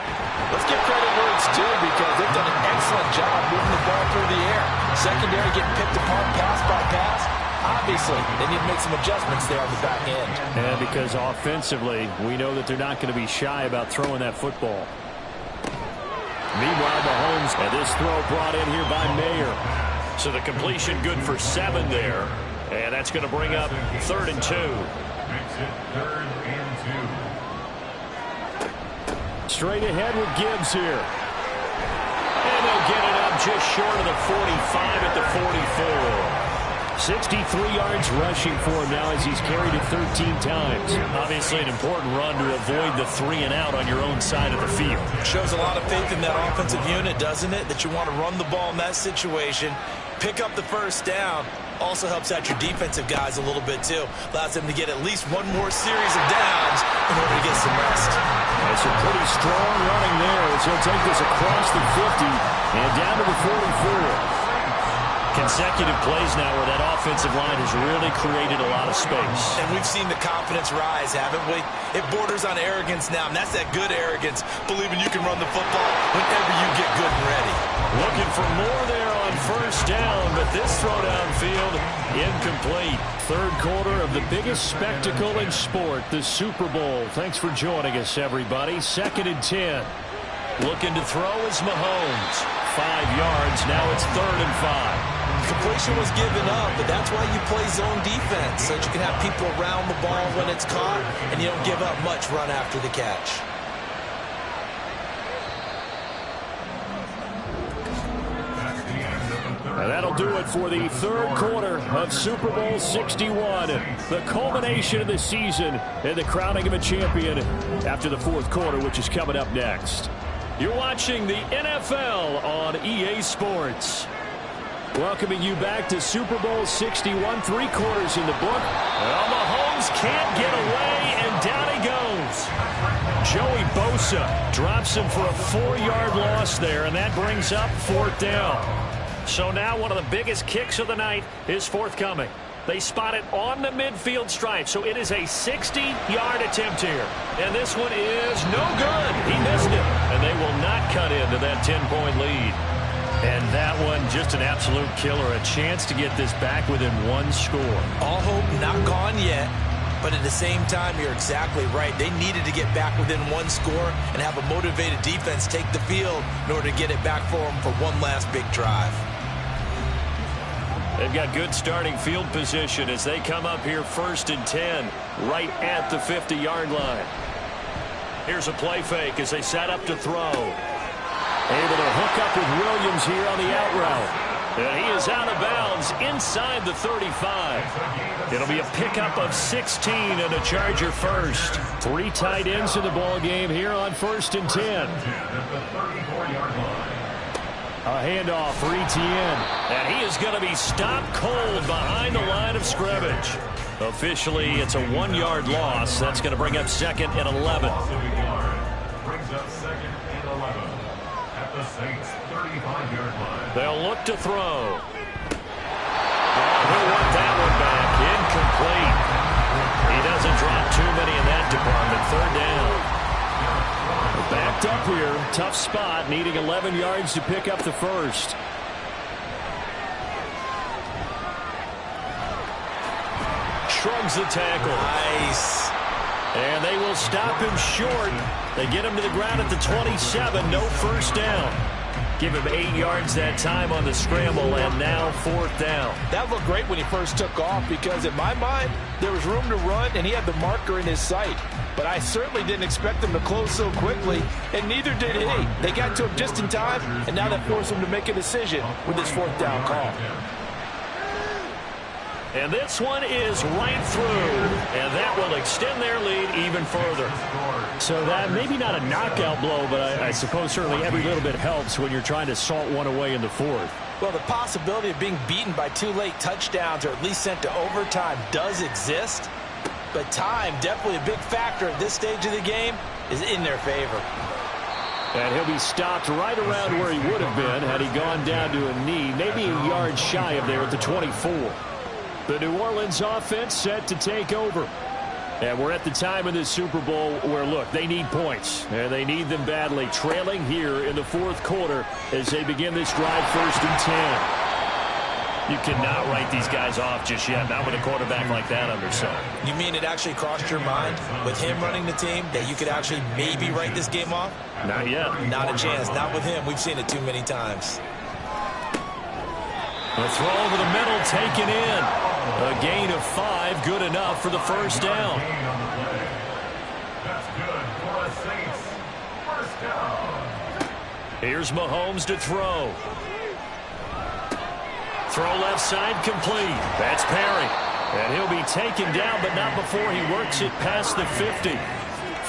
let's give credit where it's due because they've done an excellent job moving the ball through the air. Secondary getting picked apart pass by pass. Obviously, they need to make some adjustments there on the back end. And because offensively, we know that they're not going to be shy about throwing that football. Meanwhile, Mahomes, and this throw brought in here by Mayer. So the completion good for 7 there. And that's going to bring up 3rd and 2. Makes it 3rd and 2. Straight ahead with Gibbs here. And they'll get it up just short of the 45 at the 44. 63 yards rushing for him now as he's carried it 13 times. Obviously an important run to avoid the 3 and out on your own side of the field. Shows a lot of faith in that offensive unit, doesn't it? That you want to run the ball in that situation, pick up the first down. Also helps out your defensive guys a little bit, too. Allows them to get at least one more series of downs in order to get some rest. That's a pretty strong running there as he'll take this across the 50 and down to the 44. Consecutive plays now where that offensive line has really created a lot of space. And we've seen the confidence rise, haven't we? It borders on arrogance now, and that's that good arrogance, believing you can run the football whenever you get good and ready. Looking for more there on first down, but this throw downfield incomplete. 3rd quarter of the biggest spectacle in sport, the Super Bowl. Thanks for joining us, everybody. 2nd and 10. Looking to throw is Mahomes. 5 yards, now it's 3rd and 5. Completion was given up, but that's why you play zone defense, so that you can have people around the ball when it's caught, and you don't give up much run after the catch. And that'll do it for the 3rd quarter of Super Bowl 61. The culmination of the season and the crowning of a champion after the 4th quarter, which is coming up next. You're watching the NFL on EA Sports. Welcoming you back to Super Bowl 61, 3 quarters in the book. Well, Mahomes can't get away, and down he goes. Joey Bosa drops him for a 4-yard loss there, and that brings up 4th down. So now one of the biggest kicks of the night is forthcoming. They spot it on the midfield stripe, so it is a 60-yard attempt here. And this one is no good. He missed it, and they will not cut into that 10-point lead. And that one, just an absolute killer. A chance to get this back within 1 score. All hope not gone yet, but at the same time, you're exactly right. They needed to get back within 1 score and have a motivated defense take the field in order to get it back for them for one last big drive. They've got good starting field position as they come up here 1st and 10, right at the 50-yard line. Here's a play fake as they set up to throw. Able to hook up with Williams here on the out route. And he is out of bounds inside the 35. It'll be a pickup of 16 and a Charger first. 3 tight ends in the ball game here on 1st and 10. A handoff for Etienne. And he is going to be stopped cold behind the line of scrimmage. Officially, it's a 1-yard loss. That's going to bring up 2nd and 11. Brings up 2nd and 11 at the Saints' 35-yard line. They'll look to throw. He'll want that one back. Incomplete. He doesn't drop too many in that department. 3rd down. Backed up here. Tough spot. Needing 11 yards to pick up the first. Shrugs the tackle. Nice. And they will stop him short. They get him to the ground at the 27. No first down. Give him 8 yards that time on the scramble, and now 4th down. That looked great when he first took off because, in my mind, there was room to run, and he had the marker in his sight. But I certainly didn't expect him to close so quickly, and neither did he. They got to him just in time, and now that forced him to make a decision with his 4th down call. And this one is right through, and that will extend their lead even further. So that maybe not a knockout blow, but I suppose certainly every little bit helps when you're trying to salt one away in the 4th. Well, the possibility of being beaten by 2 late touchdowns or at least sent to overtime does exist, but time, definitely a big factor at this stage of the game, is in their favor. And he'll be stopped right around where he would have been had he gone down to a knee, maybe a yard shy of there at the 24. The New Orleans offense set to take over. And we're at the time in this Super Bowl where, look, they need points. And they need them badly. Trailing here in the 4th quarter as they begin this drive 1st and 10. You cannot write these guys off just yet, not with a quarterback like that under center. You mean it actually crossed your mind with him running the team that you could actually maybe write this game off? Not yet. Not a chance. Not with him. We've seen it too many times. A throw over the middle taken in. A gain of 5, good enough for the first down. That's good for a Saints first down. Here's Mahomes to throw. Throw left side complete. That's Perry. And he'll be taken down, but not before he works it past the 50.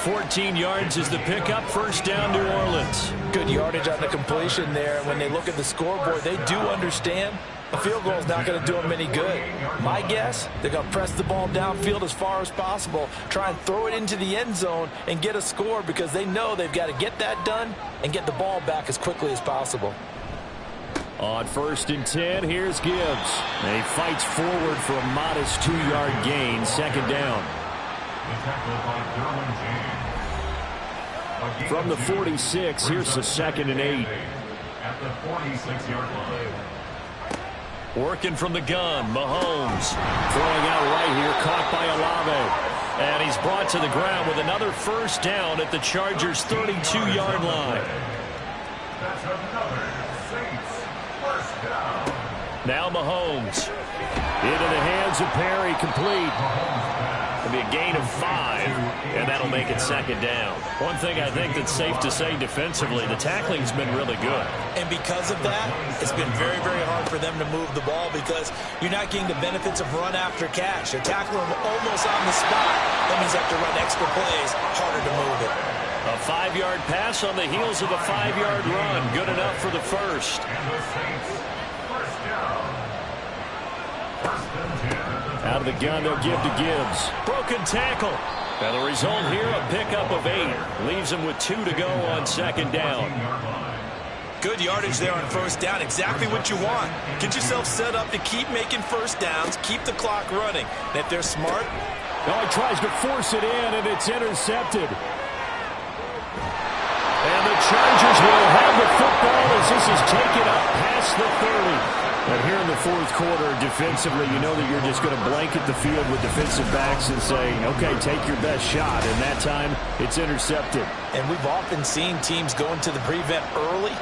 14 yards is the pickup. First down, New Orleans. Good yardage on the completion there. When they look at the scoreboard, they do understand a field goal is not going to do them any good. My guess, they're going to press the ball downfield as far as possible, try and throw it into the end zone and get a score because they know they've got to get that done and get the ball back as quickly as possible. On 1st and 10, here's Gibbs. And he fights forward for a modest 2-yard gain. Second down. From the 46, here's the 2nd and 8. At the 46-yard line. Working from the gun, Mahomes. Throwing out right here, caught by Olave. And he's brought to the ground with another first down at the Chargers' 32-yard line. That's another Saints first down. Now Mahomes. Into the hands of Perry, complete. It'll be a gain of 5, and that'll make it second down. One thing I think that's safe to say defensively, the tackling's been really good. And because of that, it's been very, very hard for them to move the ball because you're not getting the benefits of run after catch. They're tackling them almost on the spot. That means they have to run extra plays, harder to move it. A 5-yard pass on the heels of a 5-yard run. Good enough for the first. And the Saints first down. First and 10. Out of the gun, they'll give to Gibbs. Broken tackle. And the result here, a pickup of 8. Leaves them with 2 to go on second down. Good yardage there on first down. Exactly what you want. Get yourself set up to keep making first downs, keep the clock running. And if they're smart... Oh, he tries to force it in, and it's intercepted. And the Chargers will have the football as this is taken up past the 30. And here in the fourth quarter, defensively, you know that you're just going to blanket the field with defensive backs and say, okay, take your best shot. And that time, it's intercepted. And we've often seen teams go into the prevent early,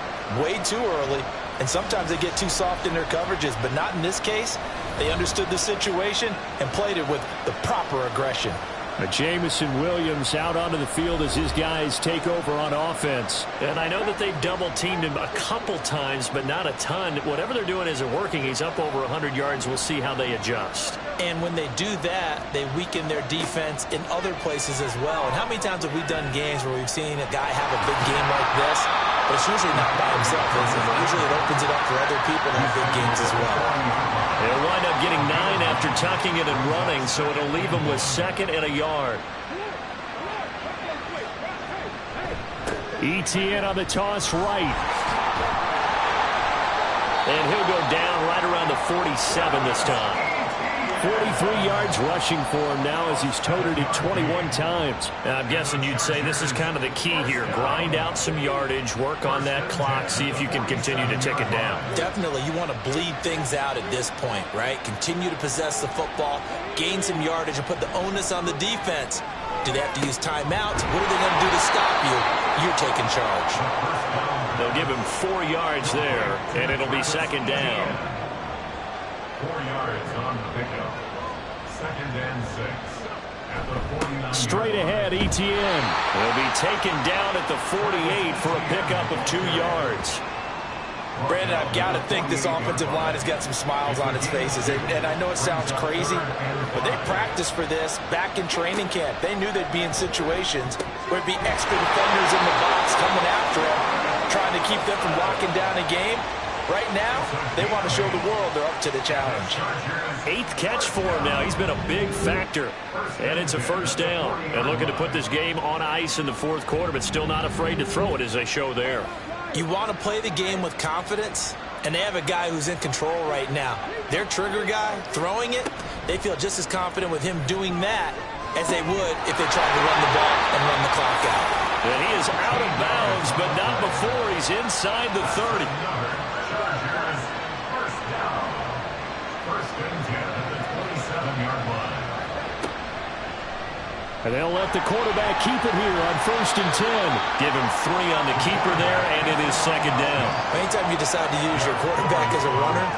way too early, and sometimes they get too soft in their coverages. But not in this case. They understood the situation and played it with the proper aggression. Jamison Williams out onto the field as his guys take over on offense. And I know that they've double-teamed him a couple times, but not a ton. Whatever they're doing isn't working. He's up over 100 yards. We'll see how they adjust. And when they do that, they weaken their defense in other places as well. And how many times have we done games where we've seen a guy have a big game like this, but it's usually not by himself, is it? Usually it opens it up for other people to have big games as well. They'll wind up getting 9 after tucking it and running, so it'll leave them with 2nd and a yard. ETN on the toss right. And he'll go down right around the 47 this time. 43 yards rushing for him now as he's toted it 21 times. Now, I'm guessing you'd say this is kind of the key here. Grind out some yardage, work on that clock, see if you can continue to tick it down. Definitely. You want to bleed things out at this point, right? Continue to possess the football, gain some yardage, and put the onus on the defense. Do they have to use timeouts? What are they going to do to stop you? You're taking charge. They'll give him 4 yards there, and it'll be second down. 4 yards on the pickup. 2nd and 6. At the 49. Straight ahead, ETN. He'll be taken down at the 48 for a pickup of 2 yards. Brandon, I've got to think this offensive line has got some smiles on its faces. And I know it sounds crazy, but they practiced for this back in training camp. They knew they'd be in situations where it'd be extra defenders in the box coming after them, trying to keep them from locking down a game. Right now, they want to show the world they're up to the challenge. 8th catch for him now. He's been a big factor. And it's a first down. And looking to put this game on ice in the fourth quarter, but still not afraid to throw it as they show there. You want to play the game with confidence, and they have a guy who's in control right now. Their trigger guy, throwing it, they feel just as confident with him doing that as they would if they tried to run the ball and run the clock out. And he is out of bounds, but not before he's inside the 30. And they'll let the quarterback keep it here on 1st and 10. Give him 3 on the keeper there, and it is second down. Anytime you decide to use your quarterback as a runner,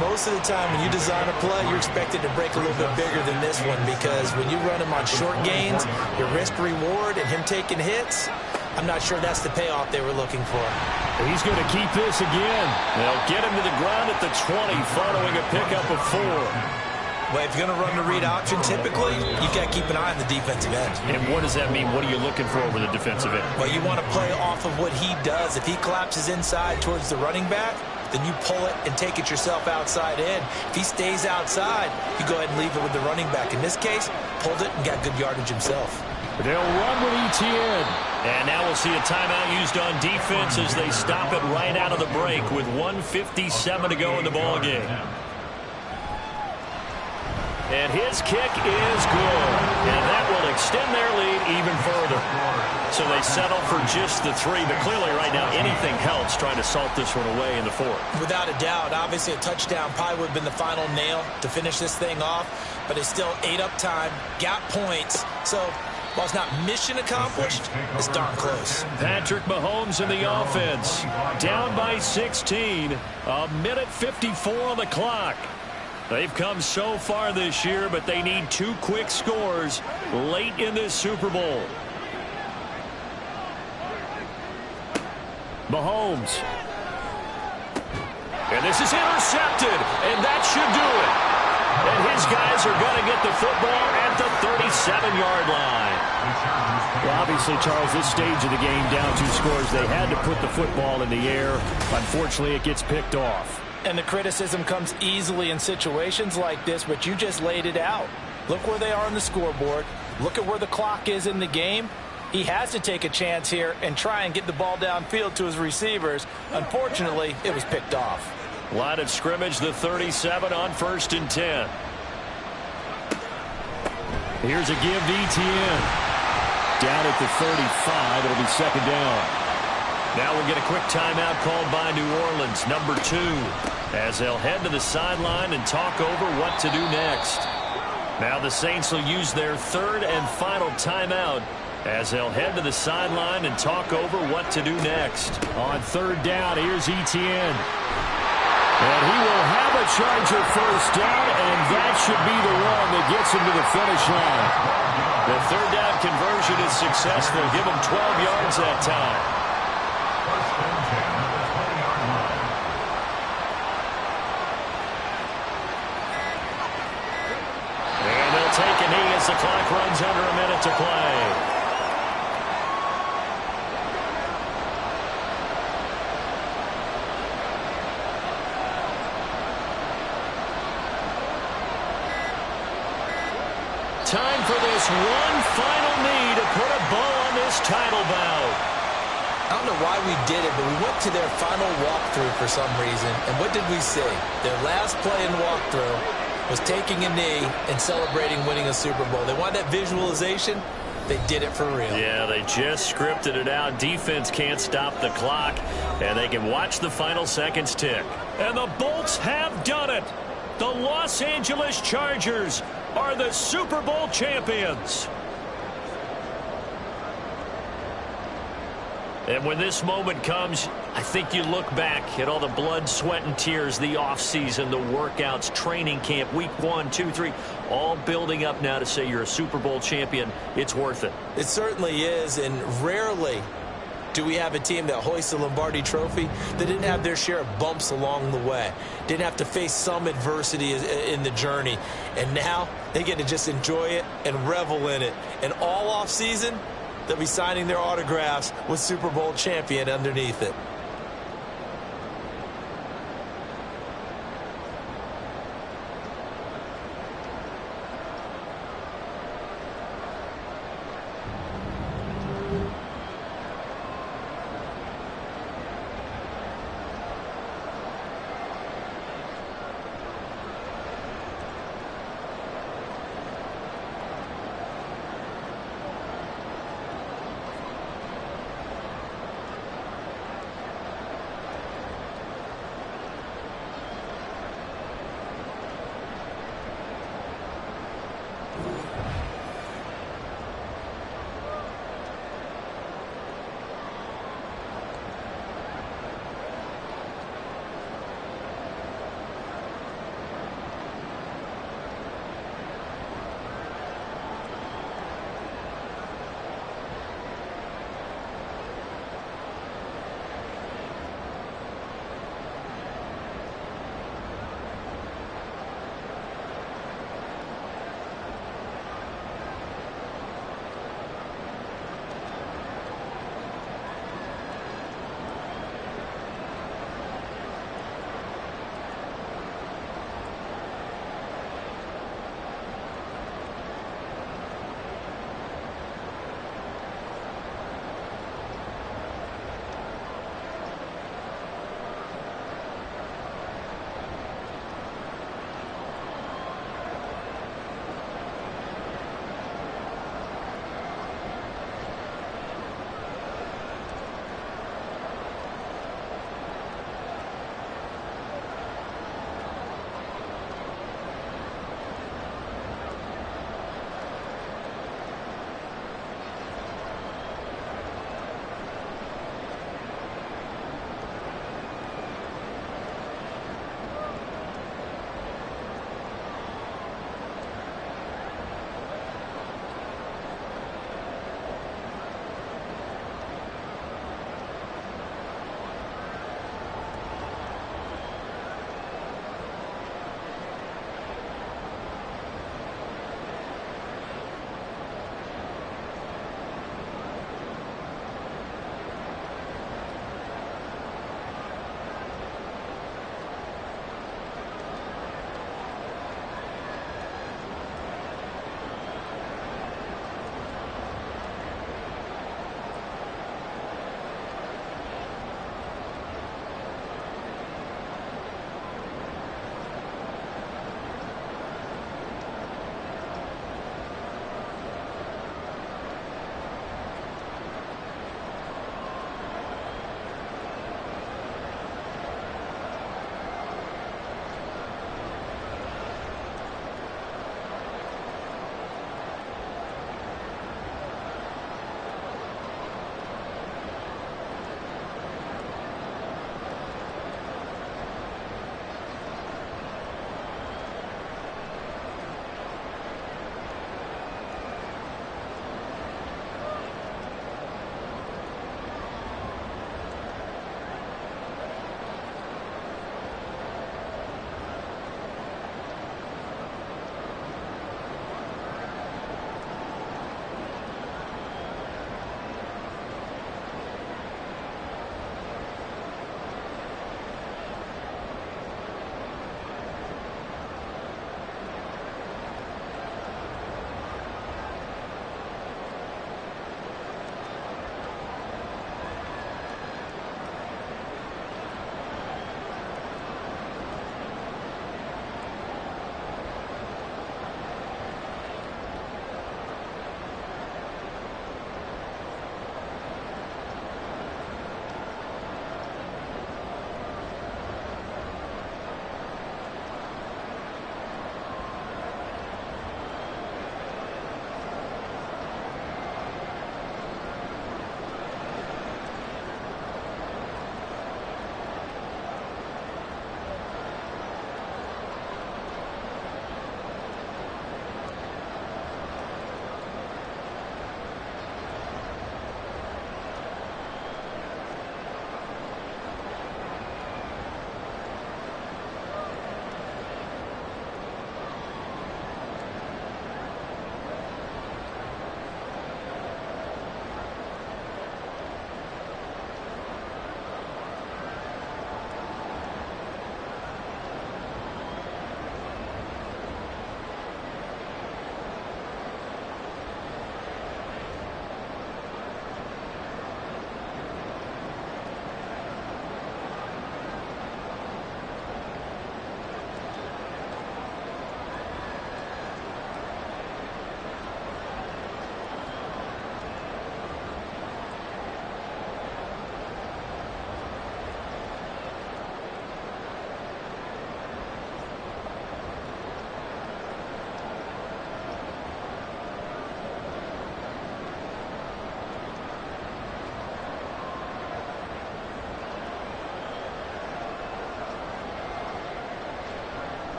Most of the time when you design a play, you're expected to break a little bit bigger than this one because when you run him on short gains, your risk-reward and him taking hits, I'm not sure that's the payoff they were looking for. He's going to keep this again. They'll get him to the ground at the 20 following a pickup of 4. Well, if you're going to run the read option, typically, you've got to keep an eye on the defensive end. And what does that mean? What are you looking for over the defensive end? Well, you want to play off of what he does. If he collapses inside towards the running back, then you pull it and take it yourself outside in. If he stays outside, you go ahead and leave it with the running back. In this case, pulled it and got good yardage himself. They'll run with ETN. And now we'll see a timeout used on defense as they stop it right out of the break with 1:57 to go in the ballgame. And his kick is good. And that will extend their lead even further. So they settle for just the 3. But clearly right now anything helps trying to salt this one away in the 4th. Without a doubt. Obviously a touchdown probably would have been the final nail to finish this thing off. But it's still ate up time. Got points. So while it's not mission accomplished, it's darn close. Patrick Mahomes in the offense. Down by 16. A minute 54 on the clock. They've come so far this year, but they need 2 quick scores late in this Super Bowl. Mahomes. And this is intercepted, and that should do it. And his guys are going to get the football at the 37-yard line. Well, obviously, Charles, this stage of the game, down 2 scores, they had to put the football in the air. Unfortunately, it gets picked off. And the criticism comes easily in situations like this, but you just laid it out. Look where they are on the scoreboard. Look at where the clock is in the game. He has to take a chance here and try and get the ball downfield to his receivers. Unfortunately, it was picked off. Line of scrimmage, the 37 on 1st and 10. Here's a give to ETN. Down at the 35, it'll be 2nd down. Now we'll get a quick timeout called by New Orleans, number 2, as they'll head to the sideline and talk over what to do next. Now the Saints will use their 3rd and final timeout as they'll head to the sideline and talk over what to do next. On 3rd down, here's ETN. And he will have a Charger 1st down, and that should be the one that gets him to the finish line. The 3rd down conversion is successful. Give him 12 yards that time. And they'll take a knee as the clock runs under a minute to play. Time for this one final knee to put a bow on this title bout. I don't know why we did it, but we went to their final walkthrough for some reason. And what did we see? Their last play in walkthrough was taking a knee and celebrating winning a Super Bowl. They wanted that visualization. They did it for real. Yeah, they just scripted it out. Defense can't stop the clock, and they can watch the final seconds tick. And the Bolts have done it. The Los Angeles Chargers are the Super Bowl champions. And when this moment comes, I think you look back at all the blood, sweat, and tears, the offseason, the workouts, training camp, week 1, 2, 3, all building up now to say you're a Super Bowl champion. It's worth it. It certainly is, and rarely do we have a team that hoists the Lombardi Trophy that didn't have their share of bumps along the way, didn't have to face some adversity in the journey, and now they get to just enjoy it and revel in it. And all offseason, they'll be signing their autographs with Super Bowl champion underneath it.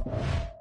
it.